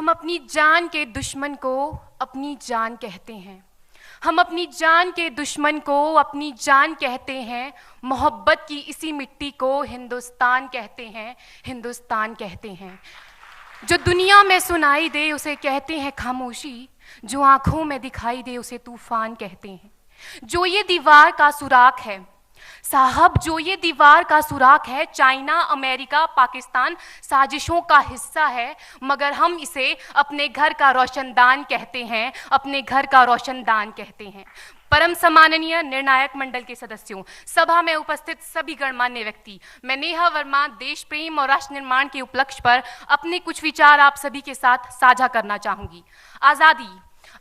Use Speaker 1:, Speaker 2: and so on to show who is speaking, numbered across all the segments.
Speaker 1: हम अपनी जान के दुश्मन को अपनी जान कहते हैं। हम अपनी जान के दुश्मन को अपनी जान कहते हैं। मोहब्बत की इसी मिट्टी को हिंदुस्तान कहते हैं, हिंदुस्तान कहते हैं। जो दुनिया में सुनाई दे उसे कहते हैं खामोशी, जो आंखों में दिखाई दे उसे तूफान कहते हैं। जो ये दीवार का सुराख है साहब, जो ये दीवार का सुराख है, चाइना, अमेरिका, पाकिस्तान साजिशों का हिस्सा है, मगर हम इसे अपने घर का रोशनदान कहते हैं, अपने घर का रोशनदान कहते हैं। परम सम्माननीय निर्णायक मंडल के सदस्यों, सभा में उपस्थित सभी गणमान्य व्यक्ति, मैं नेहा वर्मा देश प्रेम और राष्ट्र निर्माण के उपलक्ष्य पर अपने कुछ विचार आप सभी के साथ साझा करना चाहूंगी।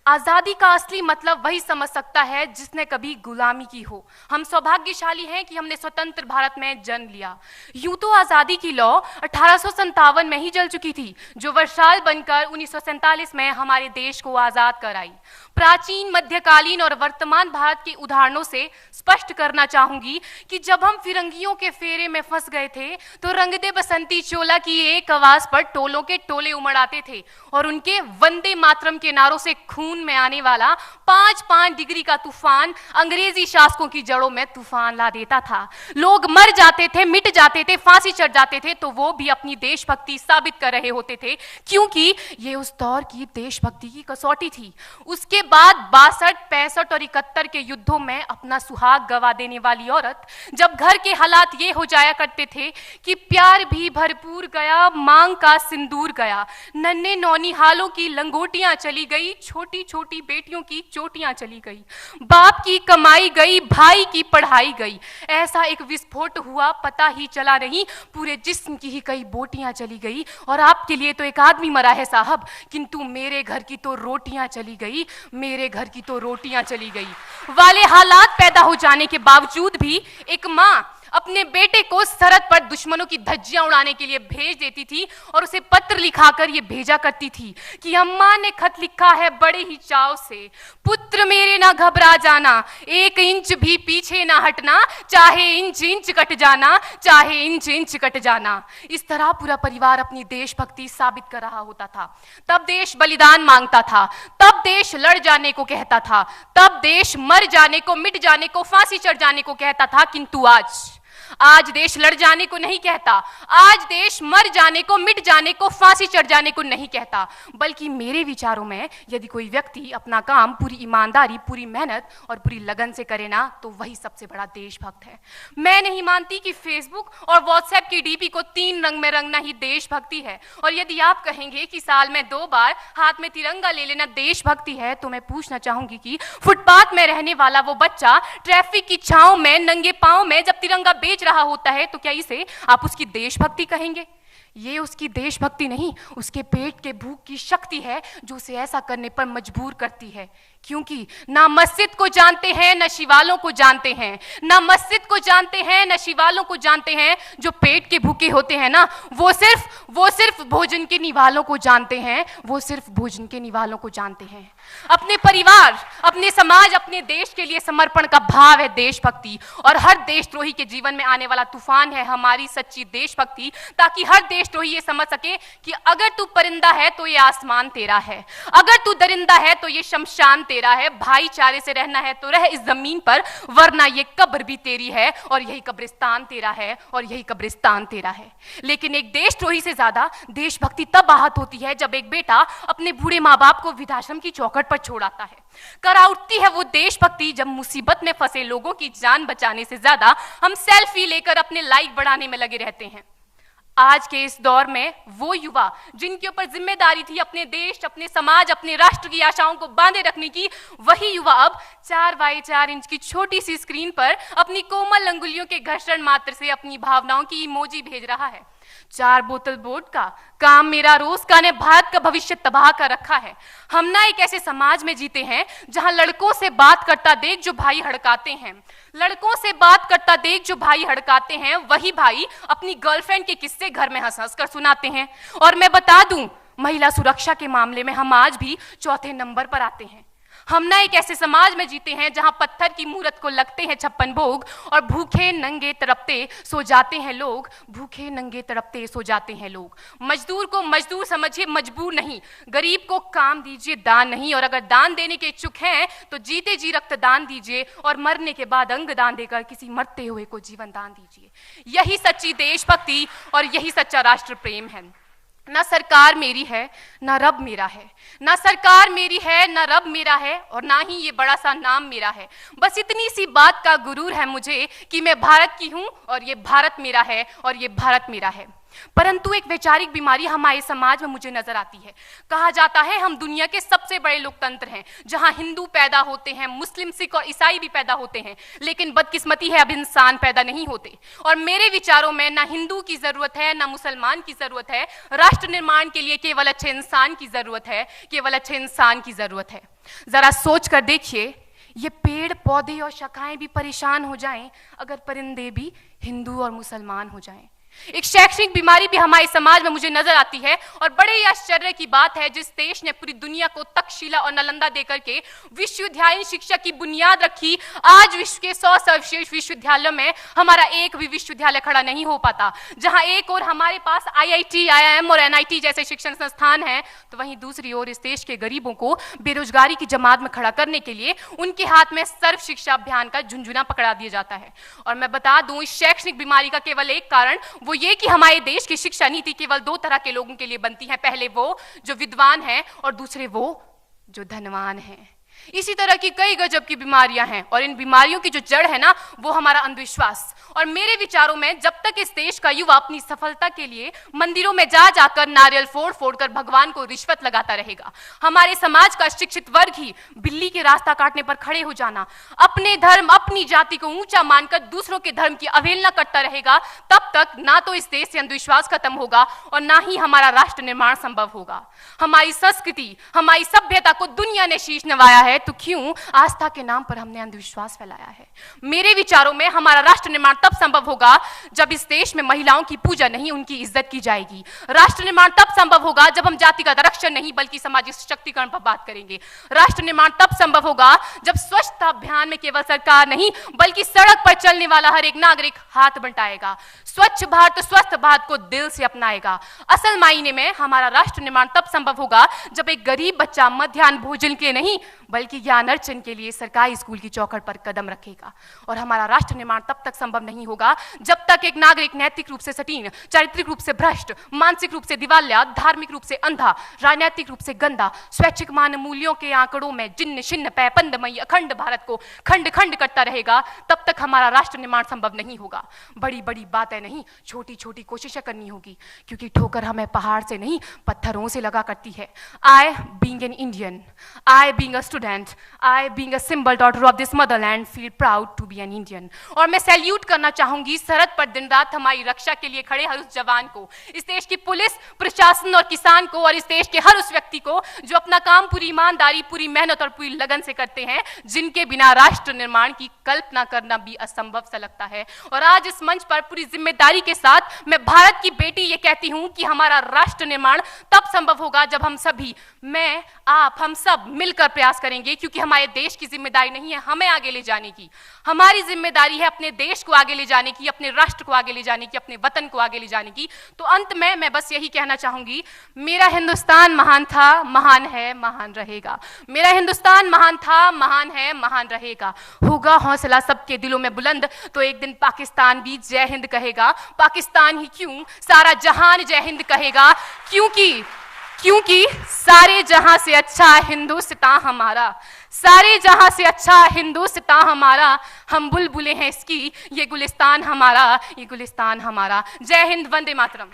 Speaker 1: आज़ादी का असली मतलब वही समझ सकता है जिसने कभी गुलामी की हो। हम सौभाग्यशाली हैं कि हमने स्वतंत्र भारत में जन्म लिया। यूं तो आज़ादी की लौ 1857 में ही जल चुकी थी, जो वर्षाल बनकर 1947 में हमारे देश को आज़ाद कराई। प्राचीन, मध्यकालीन और वर्तमान भारत के उदाहरणों से स्पष्ट करना चाहूंगी कि जब हम फिरंगियों के फेरे में फंस गए थे तो रंग दे बसंती चोला की एक आवाज पर टोलों के टोले उमड़ आते थे और उनके वंदे मातरम के नारों से खून में आने वाला 5-5 डिग्री का तूफान अंग्रेजी शासकों की जड़ों में तूफान ला देता था। लोग मर जाते थे, मिट जाते थे, फांसी चढ़ जाते थे, तो वो भी अपनी देशभक्ति साबित कर रहे होते थे, क्योंकि ये उस दौर की देशभक्ति की कसौटी थी। उसके बाद 62, 65 और 71 के युद्धों में अपना सुहाग गवा देने वाली औरत, जब घर के हालात ये हो जाया करते थे कि प्यार भी भरपूर गया, मांग का सिंदूर गया, नन्हे नौनिहालों की लंगोटियां चली गई, छोटी छोटी बेटियों की चोटियां चली गई, बाप की कमाई गई, भाई की पढ़ाई गई। ऐसा एक विस्फोट हुआ, पता ही चला नहीं, पूरे जिस्म की ही कई बोटियां चली गई। और आपके लिए तो एक आदमी मरा है साहब, किंतु मेरे घर की तो रोटियां चली गई, मेरे घर की तो रोटियां चली गई वाले हालात पैदा हो जाने के बावजूद भी एक माँ अपने बेटे को सरहद पर दुश्मनों की धज्जियां उड़ाने के लिए भेज देती थी और उसे पत्र लिखाकर ये भेजा करती थी कि अम्मा ने खत लिखा है बड़े ही चाव से, पुत्र मेरे ना घबरा जाना, 1 इंच भी पीछे ना हटना, चाहे इंच इंच कट जाना, चाहे इंच इंच कट जाना। इस तरह पूरा परिवार अपनी देशभक्ति साबित कर रहा होता था। तब देश बलिदान मांगता था, तब देश लड़ जाने को कहता था, तब देश मर जाने को, मिट जाने को, फांसी चढ़ जाने को कहता था। किंतु आज देश लड़ जाने को नहीं कहता, आज देश मर जाने को, मिट जाने को, फांसी चढ़ जाने को नहीं कहता, बल्कि मेरे विचारों में यदि कोई व्यक्ति अपना काम पूरी ईमानदारी, पूरी मेहनत और पूरी लगन से करे ना, तो वही सबसे बड़ा देशभक्त है। मैं नहीं मानती कि फेसबुक और व्हाट्सएप की डीपी को 3 रंग में रंगना ही देशभक्ति है। और यदि आप कहेंगे कि साल में 2 बार हाथ में तिरंगा ले लेना देशभक्ति है, तो मैं पूछना चाहूंगी कि फुटपाथ में रहने वाला वो बच्चा ट्रैफिक की छांव में नंगे पांव में जब तिरंगा बेच रहा होता है, तो क्या इसे आप उसकी देशभक्ति कहेंगे? ये उसकी देशभक्ति नहीं, उसके पेट के भूख की शक्ति है जो उसे ऐसा करने पर मजबूर करती है। क्योंकि ना मस्जिद को जानते हैं, ना शिवालों को जानते हैं, ना मस्जिद को जानते हैं, ना शिवालों को जानते हैं। जो पेट के भूखे होते हैं ना, वो सिर्फ भोजन के निवालों को जानते हैं, वो सिर्फ भोजन के निवालों को जानते हैं। अपने परिवार, अपने समाज, अपने देश के लिए समर्पण का भाव है देशभक्ति। और हर देशद्रोही के जीवन में आने वाला तूफान है हमारी सच्ची देशभक्ति, ताकि हर देशद्रोही ये समझ सके कि अगर तू परिंदा है तो ये आसमान तेरा है, अगर तू दरिंदा है तो ये शमशान तेरा है, भाईचारे से रहना है तो रह इस जमीन पर, वरना ये कब्र भी तेरी है और यही कब्रिस्तान तेरा है और यही कब्रिस्तान तेरा है। लेकिन एक देशद्रोही से ज्यादा देशभक्ति तब आहत होती है जब एक बेटा अपने बूढ़े माँ बाप को वृद्धाश्रम की चौखट पर छोड़ आता है। करा उठती है वो देशभक्ति जब मुसीबत में फंसे लोगों की जान बचाने से ज्यादा हम सेल्फी लेकर अपने लाइक बढ़ाने में लगे रहते हैं। आज के इस दौर में वो युवा जिनके ऊपर जिम्मेदारी थी अपने देश, अपने समाज, अपने राष्ट्र की आशाओं को बांधे रखने की, वही युवा अब 4x4 इंच की छोटी सी स्क्रीन पर अपनी कोमल अंगुलियों के घर्षण मात्र से अपनी भावनाओं की इमोजी भेज रहा है। 4 बोतल वोडका, काम मेरा रोज का ने भारत का भविष्य तबाह कर रखा है। हम ना एक ऐसे समाज में जीते हैं जहां लड़कों से बात करता देख जो भाई हड़काते हैं, लड़कों से बात करता देख जो भाई हड़काते हैं, वही भाई अपनी गर्लफ्रेंड के किस्से घर में हंस हंस कर सुनाते हैं। और मैं बता दूं, महिला सुरक्षा के मामले में हम आज भी 4थे नंबर पर आते हैं। हम ना एक ऐसे समाज में जीते हैं जहां पत्थर की मूरत को लगते हैं 56 भोग और भूखे नंगे तड़पते सो जाते हैं लोग, भूखे नंगे तड़पते सो जाते हैं लोग। मजदूर को मजदूर समझिए, मजबूर नहीं। गरीब को काम दीजिए, दान नहीं। और अगर दान देने के इच्छुक हैं तो जीते जी रक्तदान दीजिए और मरने के बाद अंग दान देकर किसी मरते हुए को जीवन दान दीजिए। यही सच्ची देशभक्ति और यही सच्चा राष्ट्र प्रेम है। ना सरकार मेरी है ना रब मेरा है, ना सरकार मेरी है ना रब मेरा है, और ना ही ये बड़ा सा नाम मेरा है। बस इतनी सी बात का गुरूर है मुझे कि मैं भारत की हूं और ये भारत मेरा है और ये भारत मेरा है। परंतु एक वैचारिक बीमारी हमारे समाज में मुझे नजर आती है। कहा जाता है हम दुनिया के सबसे बड़े लोकतंत्र हैं, जहां हिंदू पैदा होते हैं, मुस्लिम, सिख और ईसाई भी पैदा होते हैं, लेकिन बदकिस्मती है अब इंसान पैदा नहीं होते। और मेरे विचारों में ना हिंदू की जरूरत है ना मुसलमान की जरूरत है। राष्ट्र निर्माण के लिए केवल अच्छे इंसान की जरूरत है, केवल अच्छे इंसान की जरूरत है। जरा सोच कर देखिए, ये पेड़ पौधे और शाखाएं भी परेशान हो जाएं अगर परिंदे भी हिंदू और मुसलमान हो जाएं। एक शैक्षणिक बीमारी भी हमारे समाज में मुझे नजर आती है, और बड़े ही आश्चर्य की बात है जिस देश ने पूरी दुनिया को तक्षशिला और नालंदा देकर के विश्वविद्यालय शिक्षा की बुनियाद रखी, आज विश्व के 100 सर्वश्रेष्ठ विश्वविद्यालयों में हमारा एक भी विश्वविद्यालय खड़ा नहीं हो पाता। जहां एक और हमारे पास IIT, IIM और NIT जैसे शिक्षण संस्थान हैं, तो वहीं दूसरी ओर इस देश के गरीबों को बेरोजगारी की जमात में खड़ा करने के लिए उनके हाथ में सर्व शिक्षा अभियान का झुंझुना पकड़ा दिया जाता है। और मैं बता दूं, इस शैक्षणिक बीमारी का केवल एक कारण वो ये कि हमारे देश की शिक्षा नीति केवल 2 तरह के लोगों के लिए बनती है। पहले वो जो विद्वान हैं और दूसरे वो जो धनवान हैं। इसी तरह की कई गजब की बीमारियां हैं, और इन बीमारियों की जो जड़ है ना, वो हमारा अंधविश्वास। और मेरे विचारों में जब तक इस देश का युवा अपनी सफलता के लिए मंदिरों में जा जाकर नारियल फोड़ फोड़ कर भगवान को रिश्वत लगाता रहेगा, हमारे समाज का शिक्षित वर्ग ही बिल्ली के रास्ता काटने पर खड़े हो जाना, अपने धर्म अपनी जाति को ऊंचा मानकर दूसरों के धर्म की अवहेलना करता रहेगा, तब तक ना तो इस देश से अंधविश्वास खत्म होगा और ना ही हमारा राष्ट्र निर्माण संभव होगा। हमारी संस्कृति, हमारी सभ्यता को दुनिया ने शीश नवाया है, तो क्यों आस्था के नाम पर हमने अंधविश्वास फैलाया है? मेरे विचारों में हमारा राष्ट्र निर्माण तब संभव होगा जब इस देश में महिलाओं की पूजा नहीं, उनकी इज्जत की जाएगी। राष्ट्र निर्माण तब संभव होगा जब हम जातिगत आरक्षण नहीं बल्कि सामाजिक सशक्तिकरण पर बात करेंगे। राष्ट्र निर्माण तब संभव होगा जब स्वच्छता अभियान में केवल सरकार नहीं बल्कि सड़क पर चलने वाला हर एक नागरिक हाथ बंटाएगा, स्वच्छ भारत स्वस्थ भारत को दिल से अपनाएगा। असल मायने में हमारा राष्ट्र निर्माण तब संभव होगा जब एक गरीब बच्चा मध्याह्न भोजन के नहीं बल्कि ज्ञान अर्जन के लिए सरकारी स्कूल की चौखट पर कदम रखेगा। और हमारा राष्ट्र निर्माण तब तक संभव नहीं होगा जब तक एक नागरिक नैतिक रूप से सटीन, चारित्रिक रूप से भ्रष्ट, मानसिक रूप से दिवालिया, धार्मिक रूप से अंधा, राजनीतिक रूप से गंदा, स्वैच्छिक मान मूल्यों के आंकड़ों में जिन्न शिन्न पैपंदमयी अखंड भारत को खंड खंड करता रहेगा, तब तक हमारा राष्ट्र निर्माण संभव नहीं होगा। बड़ी बड़ी बातें नहीं, छोटी छोटी कोशिशें करनी होगी, क्योंकि ठोकर हमें पहाड़ से नहीं पत्थरों से लगा करती है। I being an Indian, I being a student, I being a symbol daughter of this motherland feel proud to be an Indian। और मैं सैल्यूट करना चाहूंगी सरहद पर दिन रात हमारी रक्षा के लिए खड़े हर उस जवान को, इस देश की पुलिस, प्रशासन और किसान को, और इस देश के हर उस व्यक्ति को जो अपना काम पूरी ईमानदारी, पूरी मेहनत और पूरी लगन से करते हैं, जिनके बिना राष्ट्र निर्माण की कल्पना करना भी असंभव सा लगता है। और आज इस मंच पर पूरी जिम्मेदारी के साथ मैं भारत की बेटी ये कहती हूं कि हमारा राष्ट्र निर्माण तब संभव होगा जब हम सभी, मैं, आप, हम सब मिलकर प्रयास करेंगे, क्योंकि हमारे देश की जिम्मेदारी नहीं है हमें आगे ले जाने की, हमारी जिम्मेदारी है अपने देश को आगे ले जाने की, अपने राष्ट्र को आगे ले जाने की, अपने वतन को आगे ले जाने की। तो अंत में मैं बस यही कहना चाहूंगी, मेरा हिंदुस्तान महान था, महान है, महान रहेगा। मेरा हिंदुस्तान महान था, महान है, महान रहेगा। होगा हौसला सबके दिलों में बुलंद तो एक दिन पाकिस्तान भी जय हिंद कहेगा। पाकिस्तान ही क्यों, सारा जहान जय हिंद कहेगा, क्योंकि सारे जहां से अच्छा हिंदुस्तान हमारा, सारे जहां से अच्छा हिंदुस्तान हमारा, हम बुलबुलें हैं इसकी, ये गुलिस्तान हमारा, ये गुलिस्तान हमारा। जय हिंद, वंदे मातरम।